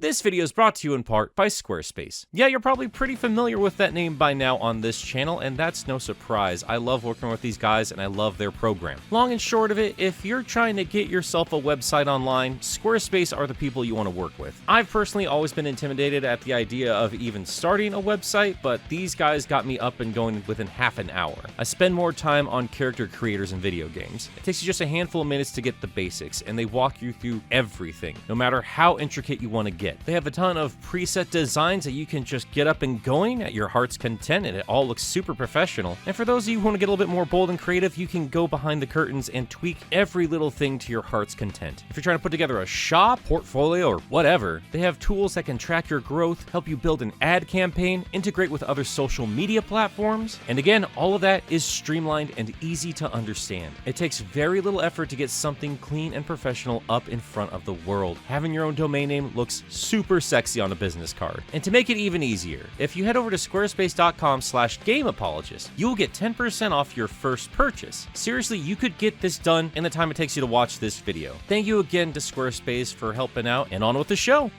This video is brought to you in part by Squarespace. Yeah, you're probably pretty familiar with that name by now on this channel, and that's no surprise. I love working with these guys and I love their program. Long and short of it, if you're trying to get yourself a website online, Squarespace are the people you want to work with. I've personally always been intimidated at the idea of even starting a website, but these guys got me up and going within half an hour. I spend more time on character creators in video games. It takes you just a handful of minutes to get the basics, and they walk you through everything, no matter how intricate you want to get. They have a ton of preset designs that you can just get up and going at your heart's content, and it all looks super professional. And for those of you who want to get a little bit more bold and creative, you can go behind the curtains and tweak every little thing to your heart's content. If you're trying to put together a shop, portfolio, or whatever, they have tools that can track your growth, help you build an ad campaign, integrate with other social media platforms, and again, all of that is streamlined and easy to understand. It takes very little effort to get something clean and professional up in front of the world. Having your own domain name looks super sexy on a business card. And to make it even easier, if you head over to squarespace.com/gameapologist, you'll get 10% off your first purchase. Seriously, you could get this done in the time it takes you to watch this video. Thank you again to Squarespace for helping out, and on with the show.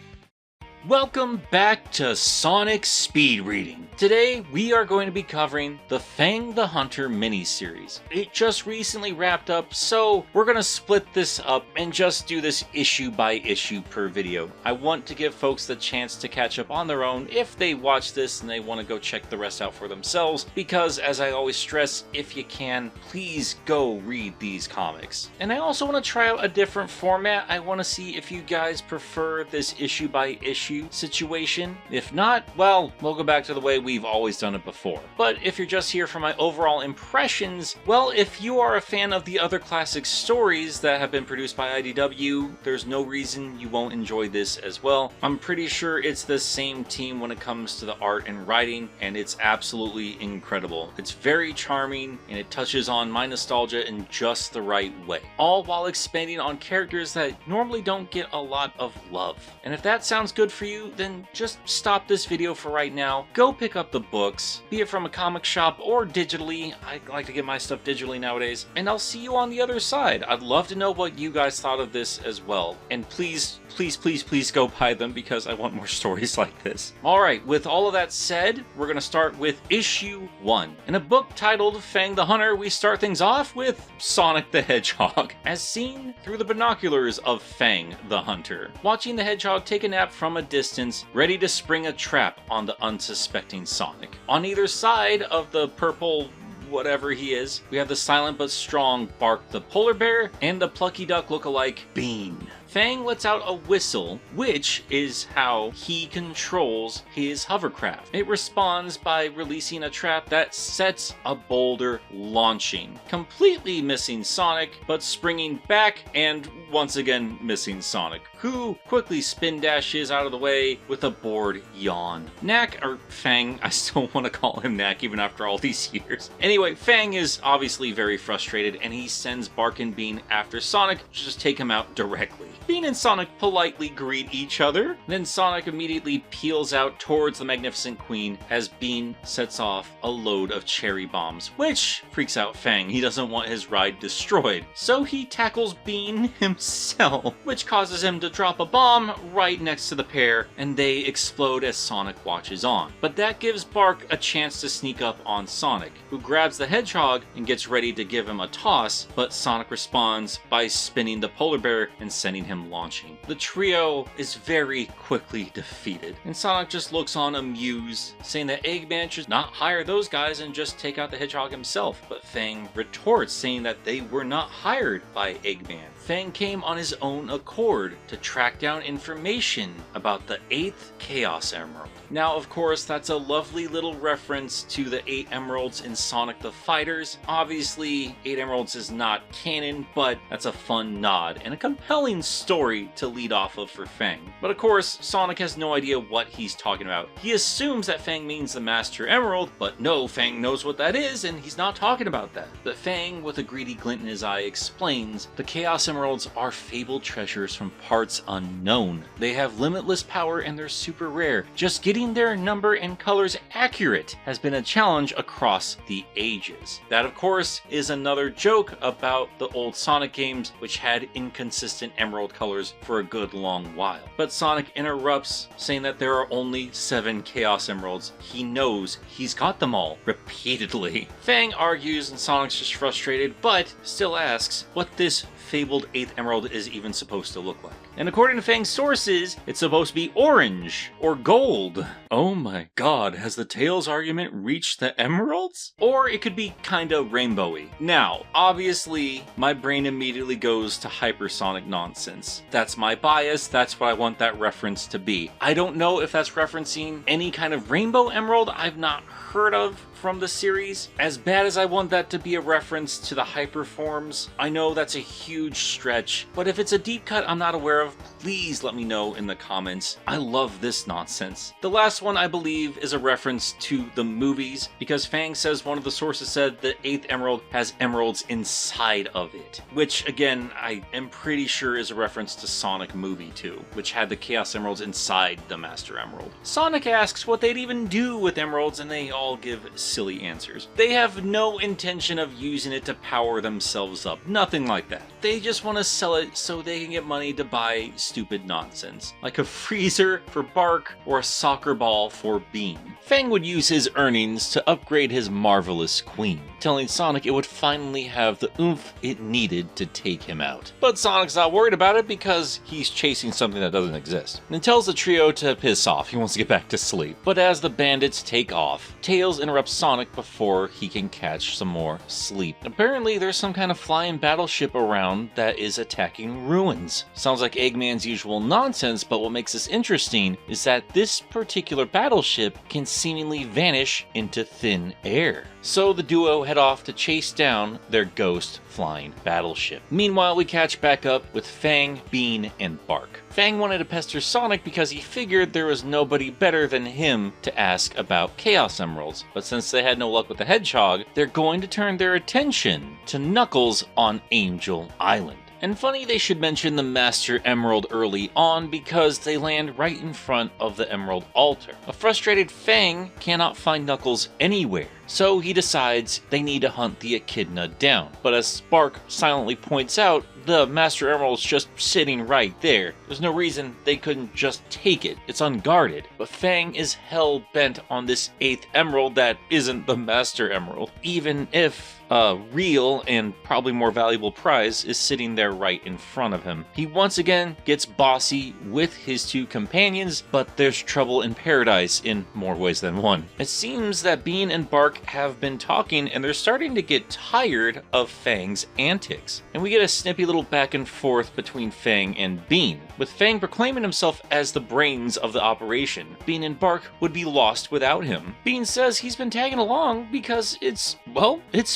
Welcome back to Sonic Speed Reading. Today, we are going to be covering the Fang the Hunter miniseries. It just recently wrapped up, so we're going to split this up and just do this issue by issue per video. I want to give folks the chance to catch up on their own if they watch this and they want to go check the rest out for themselves, because as I always stress, if you can, please go read these comics. And I also want to try out a different format. I want to see if you guys prefer this issue by issue situation. If not, well, we'll go back to the way we've always done it before. But if you're just here for my overall impressions, well, if you are a fan of the other classic stories that have been produced by IDW, there's no reason you won't enjoy this as well. I'm pretty sure it's the same team when it comes to the art and writing, and it's absolutely incredible. It's very charming, and it touches on my nostalgia in just the right way, all while expanding on characters that normally don't get a lot of love. And if that sounds good for you, then just stop this video for right now. Go pick up the books, be it from a comic shop or digitally. I like to get my stuff digitally nowadays. And I'll see you on the other side. I'd love to know what you guys thought of this as well. And please, please, please, please go buy them because I want more stories like this. Alright, with all of that said, we're going to start with issue 1. In a book titled Fang the Hunter, we start things off with Sonic the Hedgehog, as seen through the binoculars of Fang the Hunter, watching the hedgehog take a nap from a distance, ready to spring a trap on the unsuspecting Sonic. On either side of the purple whatever he is, we have the silent but strong Bark the polar bear and the plucky duck lookalike Bean. Fang lets out a whistle, which is how he controls his hovercraft. It responds by releasing a trap that sets a boulder launching, completely missing Sonic, but springing back and once again missing Sonic, who quickly spin dashes out of the way with a bored yawn. Nack, or Fang, I still want to call him Nack even after all these years. Anyway, Fang is obviously very frustrated and he sends Bark and Bean after Sonic to just take him out directly. Bean and Sonic politely greet each other, then Sonic immediately peels out towards the Magnificent Queen as Bean sets off a load of cherry bombs, which freaks out Fang. He doesn't want his ride destroyed, so he tackles Bean himself, which causes him to drop a bomb right next to the pair, and they explode as Sonic watches on. But that gives Bark a chance to sneak up on Sonic, who grabs the hedgehog and gets ready to give him a toss, but Sonic responds by spinning the polar bear and sending him launching. The trio is very quickly defeated, and Sonic just looks on amused, saying that Eggman should not hire those guys and just take out the hedgehog himself. But Fang retorts, saying that they were not hired by Eggman. Fang came on his own accord to track down information about the 8th Chaos Emerald. Now, of course, that's a lovely little reference to the 8 Emeralds in Sonic the Fighters. Obviously, 8 Emeralds is not canon, but that's a fun nod and a compelling story to lead off of for Fang. But of course, Sonic has no idea what he's talking about. He assumes that Fang means the Master Emerald, but no, Fang knows what that is, and he's not talking about that. But Fang, with a greedy glint in his eye, explains the Chaos Emeralds are fabled treasures from parts unknown. They have limitless power and they're super rare. Just getting their number and colors accurate has been a challenge across the ages. That, of course, is another joke about the old Sonic games, which had inconsistent emerald emerald colors for a good long while. But Sonic interrupts, saying that there are only 7 Chaos Emeralds. He knows he's got them all, repeatedly. Fang argues and Sonic's just frustrated, but still asks what this fabled 8th emerald is even supposed to look like. And according to Fang's sources, it's supposed to be orange or gold. Oh my god, has the Tails argument reached the emeralds? Or it could be kinda rainbowy. Now, obviously, my brain immediately goes to hypersonic nonsense. That's my bias, that's what I want that reference to be. I don't know if that's referencing any kind of rainbow emerald I've not heard of from the series. As bad as I want that to be a reference to the hyper forms, I know that's a huge stretch, but if it's a deep cut I'm not aware of, please let me know in the comments. I love this nonsense. The last one I believe is a reference to the movies, because Fang says one of the sources said the 8th emerald has emeralds inside of it, which again I am pretty sure is a reference to Sonic Movie 2, which had the Chaos Emeralds inside the Master Emerald. Sonic asks what they'd even do with emeralds and they all give silly answers. They have no intention of using it to power themselves up, nothing like that. They just want to sell it so they can get money to buy stupid nonsense, like a freezer for Bark or a soccer ball for Bean. Fang would use his earnings to upgrade his marvelous queen, telling Sonic it would finally have the oomph it needed to take him out. But Sonic's not worried about it because he's chasing something that doesn't exist, and tells the trio to piss off, he wants to get back to sleep. But as the bandits take off, Tails interrupts Sonic before he can catch some more sleep. Apparently there's some kind of flying battleship around that is attacking ruins. Sounds like Eggman's usual nonsense, but what makes this interesting is that this particular battleship can seemingly vanish into thin air. So the duo head off to chase down their ghost flying battleship. Meanwhile, we catch back up with Fang, Bean, and Bark. Fang wanted to pester Sonic because he figured there was nobody better than him to ask about Chaos Emeralds, but since they had no luck with the Hedgehog, they're going to turn their attention to Knuckles on Angel Island. And funny they should mention the Master Emerald early on because they land right in front of the Emerald Altar. A frustrated Fang cannot find Knuckles anywhere, so he decides they need to hunt the Echidna down. But as Spark silently points out, the Master Emerald's just sitting right there. There's no reason they couldn't just take it. It's unguarded. But Fang is hell-bent on this 8th emerald that isn't the Master Emerald, even if a real and probably more valuable prize is sitting there right in front of him. He once again gets bossy with his 2 companions, but there's trouble in paradise in more ways than one. It seems that Bean and Bark have been talking and they're starting to get tired of Fang's antics. And we get a snippy little back and forth between Fang and Bean, with Fang proclaiming himself as the brains of the operation. Bean and Bark would be lost without him. Bean says he's been tagging along because it's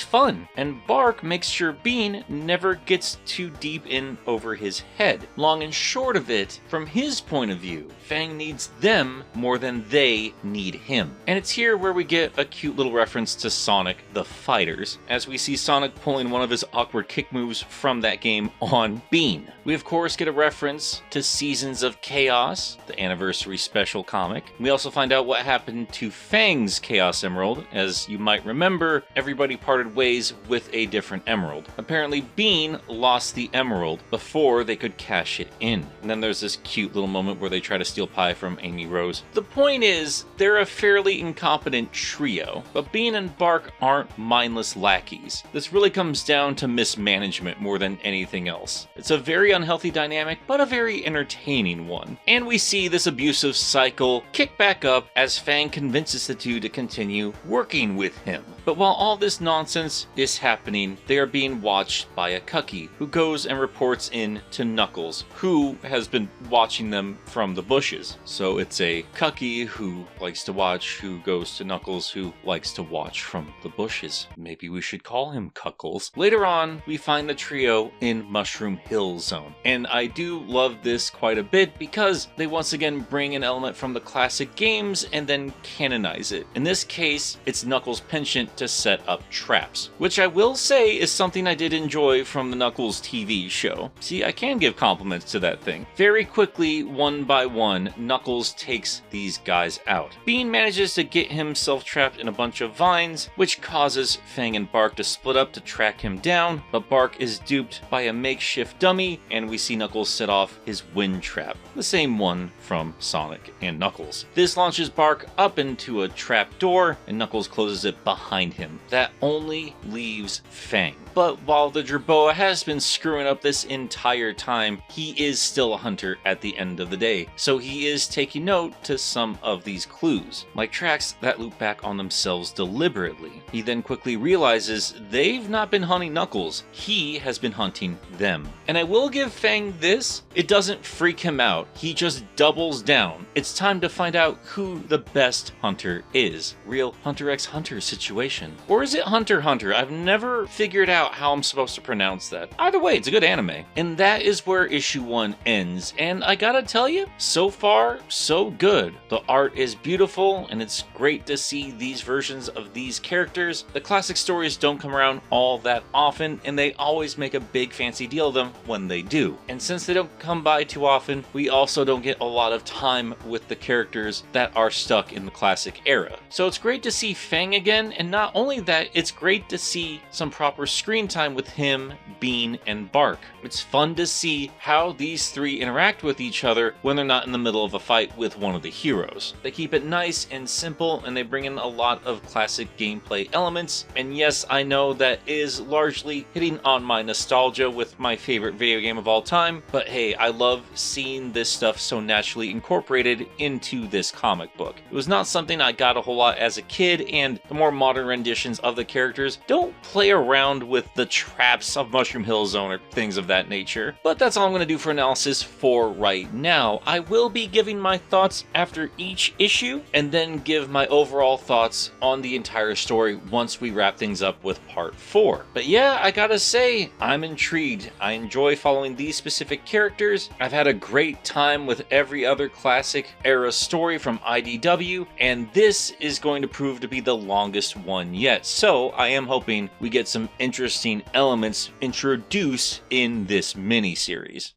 fun. And Bark makes sure Bean never gets too deep in over his head. Long and short of it, from his point of view, Fang needs them more than they need him. And it's here where we get a cute little reference to Sonic the Fighters, as we see Sonic pulling one of his awkward kick moves from that game on Bean. We of course get a reference to Seasons of Chaos, the anniversary special comic. We also find out what happened to Fang's Chaos Emerald. As you might remember, everybody parted ways with a different emerald. Apparently Bean lost the emerald before they could cash it in. And then there's this cute little moment where they try to steal pie from Amy Rose. The point is, they're a fairly incompetent trio, but Bean and Bark aren't mindless lackeys. This really comes down to mismanagement more than anything else. It's a very unhealthy dynamic, but a very entertaining one. And we see this abusive cycle kick back up as Fang convinces the 2 to continue working with him. But while all this nonsense is happening, they are being watched by a Cucky, who goes and reports in to Knuckles, who has been watching them from the bushes. So it's a Cucky who likes to watch, who goes to Knuckles, who likes to watch from the bushes. Maybe we should call him Cuckles. Later on, we find the trio in Mushroom Hill Zone, and I do love this quite a bit because they once again bring an element from the classic games and then canonize it. In this case, it's Knuckles' penchant to set up traps, which I will say is something I did enjoy from the Knuckles TV show. See, I can give compliments to that thing. Very quickly, one by one, Knuckles takes these guys out. Bean manages to get himself trapped in a bunch of vines, which causes Fang and Bark to split up to track him down, but Bark is duped by a makeshift dummy, and we see Knuckles set off his wind trap, the same one from Sonic and Knuckles. This launches Bark up into a trap door, and Knuckles closes it behind him. That only leaves Fang. But while the Jeroboa has been screwing up this entire time, he is still a hunter at the end of the day, so he is taking note to some of these clues, like tracks that loop back on themselves deliberately. He then quickly realizes they've not been hunting Knuckles, he has been hunting them. And I will give Fang this, it doesn't freak him out, he just doubles down. It's time to find out who the best hunter is. Real Hunter x Hunter situation. Or is it Hunter x Hunter? I've never figured out how I'm supposed to pronounce that. Either way, it's a good anime. And that is where issue 1 ends. And I gotta tell you, so far, so good. The art is beautiful, and it's great to see these versions of these characters. The classic stories don't come around all that often, and they always make a big fancy deal of them when they do. And since they don't come by too often, we also don't get a lot of time with the characters that are stuck in the classic era. So it's great to see Fang again, and not only that, it's great to see some proper screen time with him, Bean, and Bark. It's fun to see how these three interact with each other when they're not in the middle of a fight with one of the heroes. They keep it nice and simple, and they bring in a lot of classic gameplay elements. And yes, I know that is largely hitting on my nostalgia with my favorite video game of all time, but hey, I love seeing this stuff so naturally incorporated into this comic book. It was not something I got a whole lot as a kid, and the more modern renditions of the characters don't play around with the traps of Mushroom Hill Zone or things of that nature. But that's all I'm going to do for analysis for right now. I will be giving my thoughts after each issue, and then give my overall thoughts on the entire story once we wrap things up with part 4. But yeah, I gotta say, I'm intrigued. I enjoy following these specific characters. I've had a great time with every other classic era story from IDW, and this is going to prove to be the longest one yet. So I am hoping we get some interesting elements introduced in this mini-series.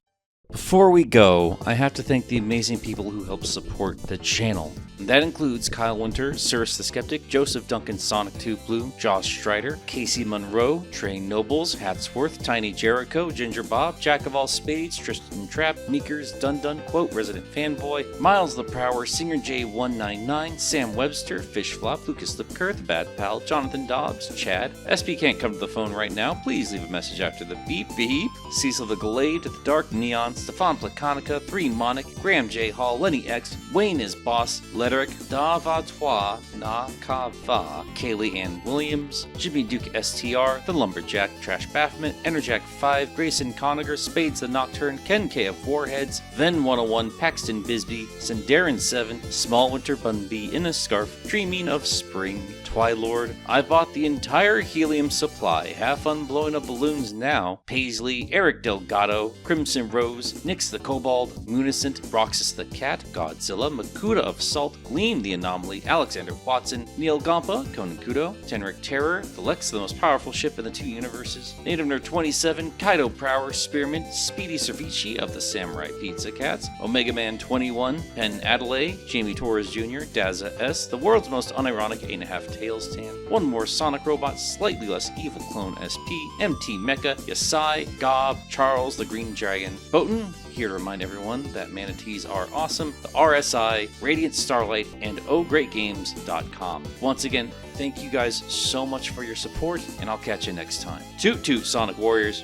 Before we go, I have to thank the amazing people who help support the channel. That includes Kyle Winter, Cirrus the Skeptic, Joseph Duncan Sonic 2 Blue, Josh Strider, Casey Monroe, Trey Nobles, Hatsworth, Tiny Jericho, Ginger Bob, Jack of All Spades, Tristan Trapp, Meekers, Dun Dun Quote, Resident Fanboy, Miles the Prower, Singer J199, Sam Webster, Fish Flop, Lucas Lipker, The Bad Pal, Jonathan Dobbs, Chad. SP can't come to the phone right now, please leave a message after the beep beep. Cecil the Glade, The Dark Neon, Stefan Placonica, 3 Monic, Graham J. Hall, Lenny X, Wayne is Boss, Lederick, Davatois, Nakava, Kaylee Ann Williams, Jimmy Duke STR, The Lumberjack, Trash Baffman, Enerjack 5, Grayson Conager, Spades the Nocturne, Ken K of Warheads, Ven 101, Paxton Bisbee, Sindarin 7, Small Winter Bunby in a Scarf, Dreaming of Spring, Twilord. I bought the entire helium supply. Have fun blowing up balloons now. Paisley, Eric Delgado, Crimson Rose, Nix the Kobold, Municent, Roxas the Cat, Godzilla, Makuta of Salt, Gleam the Anomaly, Alexander Watson, Neil Gompa, Conan Kudo, Tenric Terror, the Lex, the most powerful ship in the 2 universes, Native Nerd 27, Kaido Prower, Spearmint, Speedy Cervici of the Samurai Pizza Cats, Omega Man 21, Penn Adelaide, Jamie Torres Jr., Dazza S, the world's most unironic 8.5 Tails Tan, one more Sonic Robot, slightly less evil clone SP, MT Mecha, Yasai, Gob, Charles the Green Dragon, Botan, here to remind everyone that manatees are awesome, the RSI, Radiant Starlight, and OhGreatGames.com. Once again, thank you guys so much for your support, and I'll catch you next time. Toot toot, Sonic Warriors!